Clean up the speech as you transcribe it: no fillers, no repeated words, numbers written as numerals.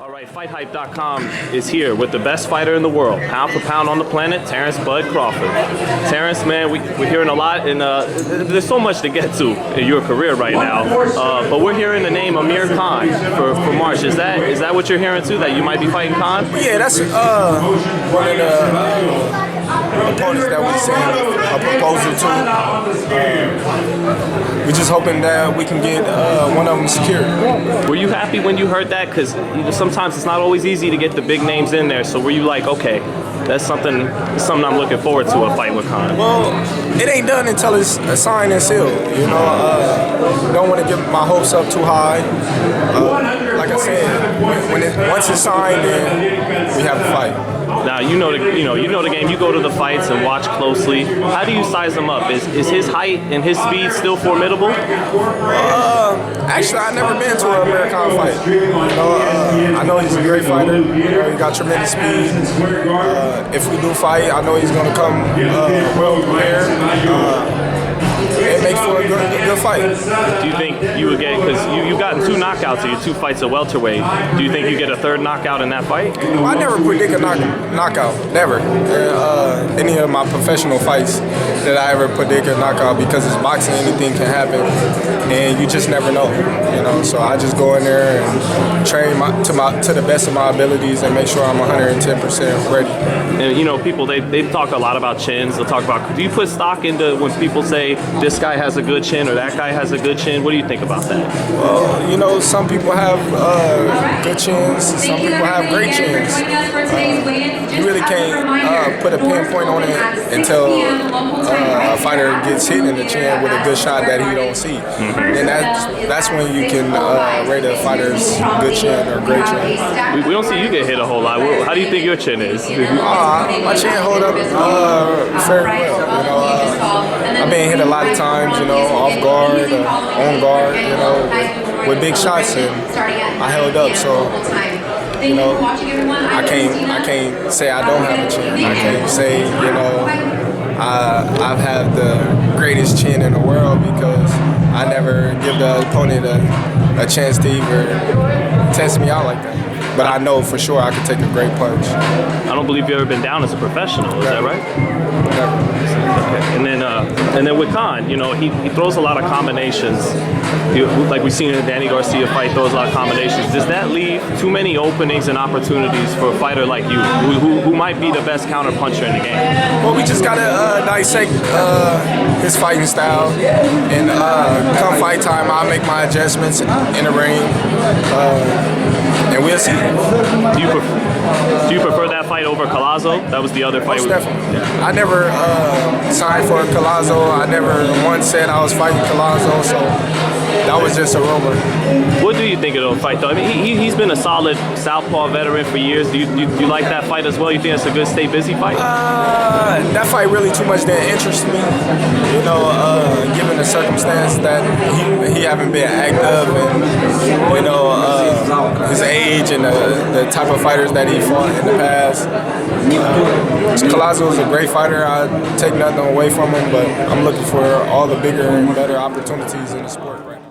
All right, FightHype.com is here with the best fighter in the world, pound for pound on the planet, Terence "Bud" Crawford. Terence, man, we're hearing a lot, and there's so much to get to in your career right now. But we're hearing the name Amir for March. Is that what you're hearing too? That you might be fighting Khan? Yeah, that's one of the opponents that we sent a proposal to. We're just hoping that we can get one of them secured. Were you happy when you heard that? Because sometimes it's not always easy to get the big names in there. So were you like, okay, that's something I'm looking forward to, a fight with Khan? Well, it ain't done until it's signed and sealed. You know, don't want to get my hopes up too high. Like I said, once it's signed, then we have a fight. Now you know the game. You go to the fights and watch closely. How do you size him up? Is his height and his speed still formidable? Actually, I've never been to an American fight. You know, I know he's a great fighter. You know, he got tremendous speed. If we do fight, I know he's going to come well prepared. It makes for a good fight. Do you think you would get, because you've gotten 2 knockouts in your 2 fights at welterweight, do you think you get a 3rd knockout in that fight? Well, I never predict a knockout, never. Any of my professional fights that I ever predict a knockout, because it's boxing, anything can happen, and you just never know. You know, so I just go in there and train to the best of my abilities and make sure I'm 110% ready. And you know, people they talk a lot about chins. They'll talk about. Do you put stock into when people say this guy has a good chin or that guy has a good chin? What do you think about that? Well, you know, some people have good chins. Some people have great chins. You really can't put a pinpoint on it until a fighter gets hit in the chin with a good shot that he don't see. And that's when you can rate a fighter's good chin or great chin. We don't see you get hit a whole lot. How do you think your chin is? My chin hold up very well. You know, I've been hit a lot of times, you know, off guard, on guard, you know, with big shots, and I held up. So, you know, I can't say I don't have a chin. I can't say, you know, I've had the greatest chin in the world, because I never give the opponent a chance to even test me out like that. But I know for sure I can take a great punch. I don't believe you've ever been down as a professional. Is that right? Never. Okay. And then with Khan, you know, he throws a lot of combinations. Like we've seen in the Danny Garcia fight, throws a lot of combinations. Does that leave too many openings and opportunities for a fighter like you, who might be the best counter puncher in the game? Well, we just gotta dissect his fighting style, and come fight time, I'll make my adjustments in the ring, and we'll see. Do you prefer that fight over Colossus? That was the other fight. Most definitely. Yeah. I never signed for Colossus. I never once said I was fighting Colossus, so that was just a rumor. What do you think of the fight, though? I mean, he's been a solid southpaw veteran for years. Do you like that fight as well? You think it's a good stay busy fight? That fight really too much didn't interest me. You know, given the circumstance that he haven't been active, and you know, his age and the type of fighters that he fought in the past. Colossus is a great fighter. I take nothing away from him, but I'm looking for all the bigger and better opportunities in the sport right now.